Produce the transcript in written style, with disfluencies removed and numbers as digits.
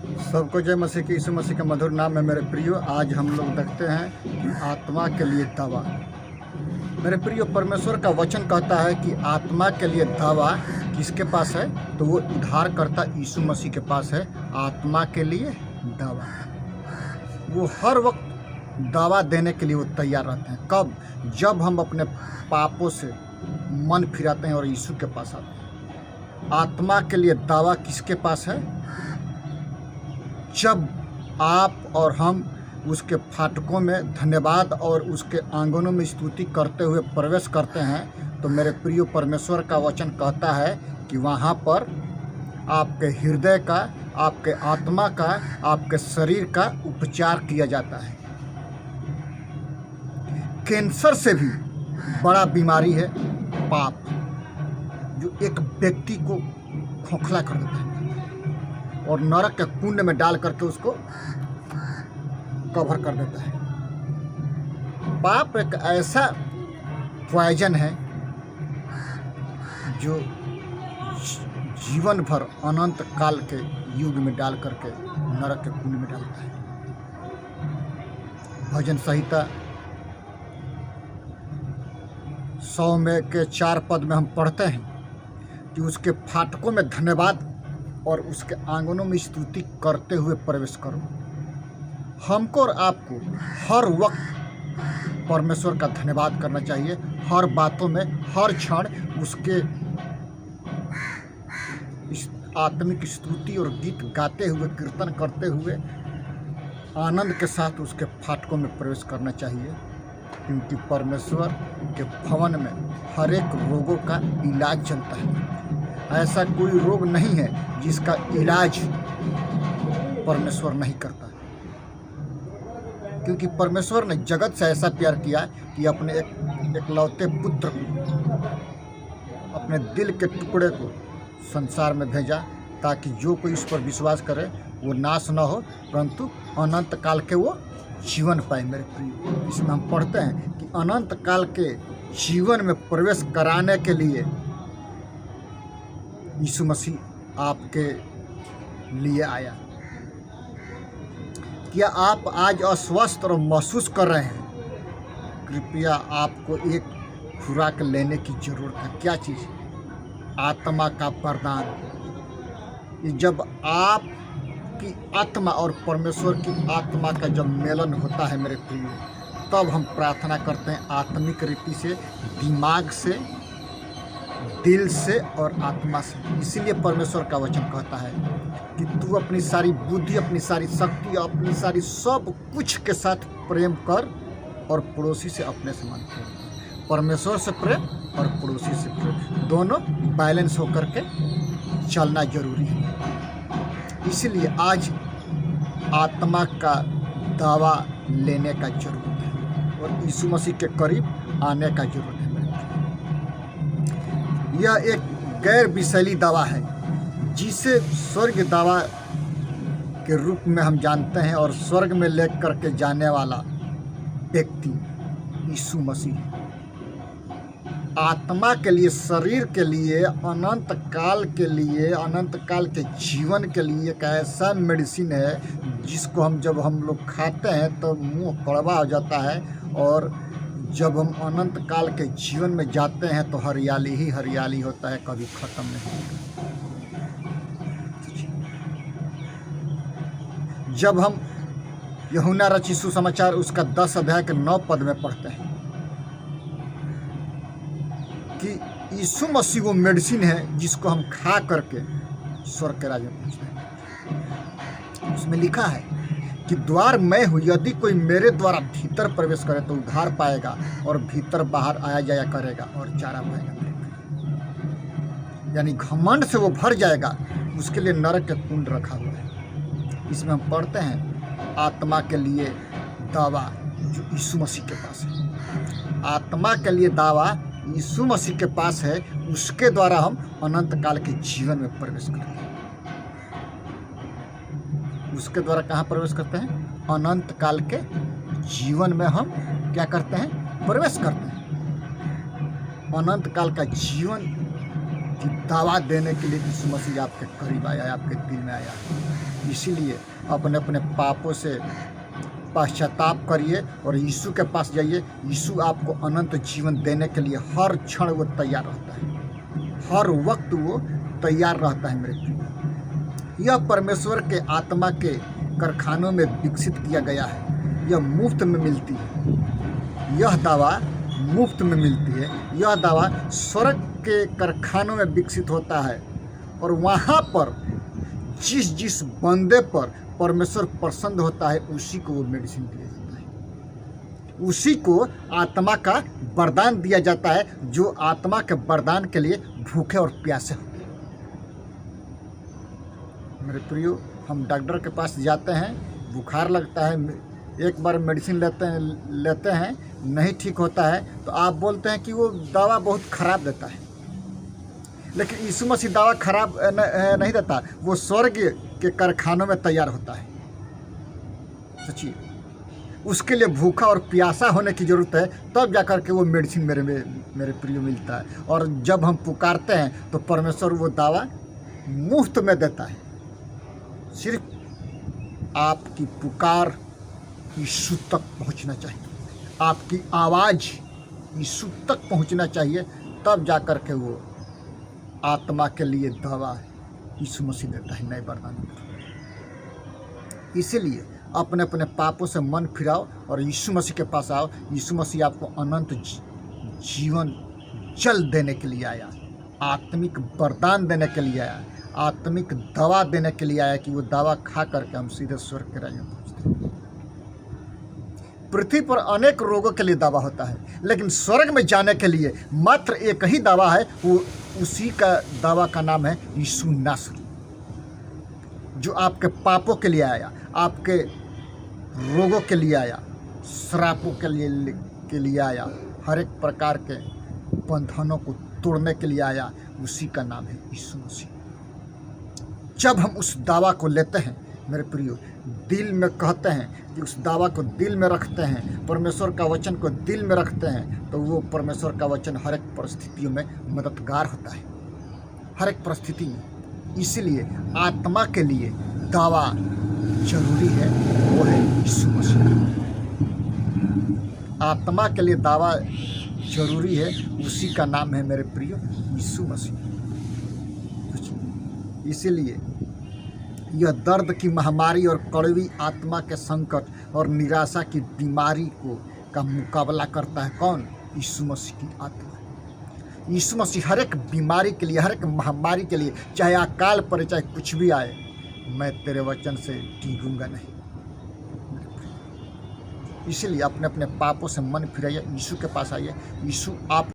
सबको जय मसीह की। यीशु मसीह का मधुर नाम है। मेरे प्रियो, आज हम लोग देखते हैं आत्मा के लिए दवा। मेरे प्रियो, परमेश्वर का वचन कहता है कि आत्मा के लिए दवा किसके पास है? तो वो उद्धारकर्ता यीशु मसीह के पास है। आत्मा के लिए दवा, वो हर वक्त दवा देने के लिए वो तैयार रहते हैं। कब? जब हम अपने पापों से मन फिराते हैं और यीशु के पास आते हैं। आत्मा के लिए दवा किसके पास है? जब आप और हम उसके फाटकों में धन्यवाद और उसके आंगनों में स्तुति करते हुए प्रवेश करते हैं, तो मेरे प्रिय, परमेश्वर का वचन कहता है कि वहाँ पर आपके हृदय का, आपके आत्मा का, आपके शरीर का उपचार किया जाता है। कैंसर से भी बड़ा बीमारी है पाप, जो एक व्यक्ति को खोखला कर देता है और नरक के कुंड में डाल करके उसको कवर कर देता है। पाप एक ऐसा पॉइजन है जो जीवन भर अनंत काल के युग में डाल करके नरक के कुंड में डालता है। भजन संहिता 100 में के 4 पद में हम पढ़ते हैं कि उसके फाटकों में धन्यवाद और उसके आंगनों में स्तुति करते हुए प्रवेश करो। हमको और आपको हर वक्त परमेश्वर का धन्यवाद करना चाहिए। हर बातों में, हर क्षण उसके आत्मिक स्तुति और गीत गाते हुए, कीर्तन करते हुए आनंद के साथ उसके फाटकों में प्रवेश करना चाहिए, क्योंकि परमेश्वर के भवन में हर एक रोगों का इलाज चलता है। ऐसा कोई रोग नहीं है जिसका इलाज परमेश्वर नहीं करता, क्योंकि परमेश्वर ने जगत से ऐसा प्यार किया कि अपने एकलौते पुत्र को, अपने दिल के टुकड़े को संसार में भेजा, ताकि जो कोई इस पर विश्वास करे वो नाश न हो, परंतु अनंत काल के वो जीवन पाए। मेरे प्रिय, इसमें हम पढ़ते हैं कि अनंत काल के जीवन में प्रवेश कराने के लिए यीशु मसीह आपके लिए आया। क्या आप आज अस्वस्थ और महसूस कर रहे हैं? कृपया आपको एक खुराक लेने की जरूरत है। क्या चीज़? आत्मा का वरदान। जब आपकी आत्मा और परमेश्वर की आत्मा का जब मेलन होता है मेरे प्रिय, तब हम प्रार्थना करते हैं आत्मिक रीति से, दिमाग से, दिल से और आत्मा से। इसीलिए परमेश्वर का वचन कहता है कि तू अपनी सारी बुद्धि, अपनी सारी शक्ति, अपनी सारी सब कुछ के साथ प्रेम कर और पड़ोसी से अपने समान प्रेम। परमेश्वर से प्रेम और पड़ोसी से प्रेम, दोनों बैलेंस होकर के चलना जरूरी है। इसलिए आज आत्मा का दावा लेने का जरूरत है और यीशु मसीह के करीब आने का जरूरत है। यह एक गैर विषैली दवा है जिसे स्वर्ग दवा के रूप में हम जानते हैं, और स्वर्ग में ले करके जाने वाला व्यक्ति यीशु मसीह। आत्मा के लिए, शरीर के लिए, अनंत काल के लिए, अनंत काल के जीवन के लिए एक ऐसा मेडिसिन है जिसको जब हम लोग खाते हैं तो मुंह कड़वा हो जाता है, और जब हम अनंत काल के जीवन में जाते हैं तो हरियाली ही हरियाली होता है, कभी खत्म नहीं होता। जब हम यूहन्ना रचित सुसमाचार उसका 10 अध्याय के 9 पद में पढ़ते हैं कि यीशु मसीह वो मेडिसिन है जिसको हम खा करके स्वर्ग के राज्य में पहुंचते हैं। उसमें लिखा है कि द्वार मैं हूँ, यदि कोई मेरे द्वारा भीतर प्रवेश करे तो उद्धार पाएगा और भीतर बाहर आया जाया करेगा और चारा पाएगा। यानी घमंड से वो भर जाएगा, उसके लिए नरक के कुंड रखा हुआ है। इसमें हम पढ़ते हैं आत्मा के लिए दावा जो यीशु मसीह के पास है। आत्मा के लिए दावा यीशु मसीह के पास है, उसके द्वारा हम अनंत काल के जीवन में प्रवेश करते हैं। उसके द्वारा कहाँ प्रवेश करते हैं? अनंत काल के जीवन में हम क्या करते हैं? प्रवेश करते हैं। अनंत काल का जीवन की दावा देने के लिए यीशु मसीह आपके करीब आया, आपके दिल में आया। इसीलिए अपने अपने पापों से पश्चाताप करिए और यीशु के पास जाइए। यीशु आपको अनंत जीवन देने के लिए हर क्षण वो तैयार रहता है, हर वक्त वो तैयार रहता है मेरे प्रिय। यह परमेश्वर के आत्मा के कारखानों में विकसित किया गया है। यह मुफ्त में मिलती है, यह दवा मुफ्त में मिलती है। यह दवा स्वर्ग के कारखानों में विकसित होता है और वहाँ पर जिस बंदे पर परमेश्वर प्रसन्न होता है उसी को वो मेडिसिन दिया जाता है, उसी को आत्मा का वरदान दिया जाता है, जो आत्मा के वरदान के लिए भूखे और प्यासे होते हैं। मेरे प्रियो, हम डॉक्टर के पास जाते हैं, बुखार लगता है, एक बार मेडिसिन लेते हैं नहीं ठीक होता है तो आप बोलते हैं कि वो दवा बहुत ख़राब देता है। लेकिन यीशु मसीह दवा खराब नहीं देता, वो स्वर्ग के कारखानों में तैयार होता है। सोचिए, उसके लिए भूखा और प्यासा होने की ज़रूरत है, तब जाकर के वो मेडिसिन मेरे प्रिय मिलता है। और जब हम पुकारते हैं तो परमेश्वर वो दवा मुफ्त में देता है। सिर्फ आपकी पुकार यीशु तक पहुंचना चाहिए, आपकी आवाज़ यीशु तक पहुंचना चाहिए, तब जाकर के वो आत्मा के लिए दवा यीशु मसीह देता है, नए वरदान देता है। इसीलिए अपने अपने पापों से मन फिराओ और यीशु मसीह के पास आओ। यीशु मसीह आपको अनंत जीवन जल देने के लिए आया, आत्मिक वरदान देने के लिए आया, आत्मिक दवा देने के लिए आया कि वो दवा खा करके हम सीधे स्वर्ग के राज्य में पहुँचते हैं। पृथ्वी पर अनेक रोगों के लिए दवा होता है, लेकिन स्वर्ग में जाने के लिए मात्र एक ही दवा है, वो उसी का दवा का नाम है यीशु नासरी, जो आपके पापों के लिए आया, आपके रोगों के लिए आया, श्रापों के लिए आया, हर एक प्रकार के बंधनों को तोड़ने के लिए आया। उसी का नाम है यीशु मसीह। जब हम उस दवा को लेते हैं मेरे प्रियो, दिल में कहते हैं कि उस दावा को दिल में रखते हैं, परमेश्वर का वचन को दिल में रखते हैं, तो वो परमेश्वर का वचन हर एक परिस्थितियों में मददगार होता है, हर एक परिस्थिति में। इसीलिए आत्मा के लिए दावा जरूरी है, वो है यीशु मसीह। आत्मा के लिए दावा जरूरी है, उसी का नाम है मेरे प्रियो यीशु मसीह। इसीलिए यह दर्द की महामारी और कड़वी आत्मा के संकट और निराशा की बीमारी का मुकाबला करता है कौन? यीशु मसीह की आत्मा। यीशु मसीह हर एक बीमारी के लिए, हर एक महामारी के लिए, चाहे अकाल पड़े, चाहे कुछ भी आए, मैं तेरे वचन से डिगूंगा नहीं। इसलिए अपने अपने पापों से मन फिराइए, यीशु के पास आइए। यीशु आप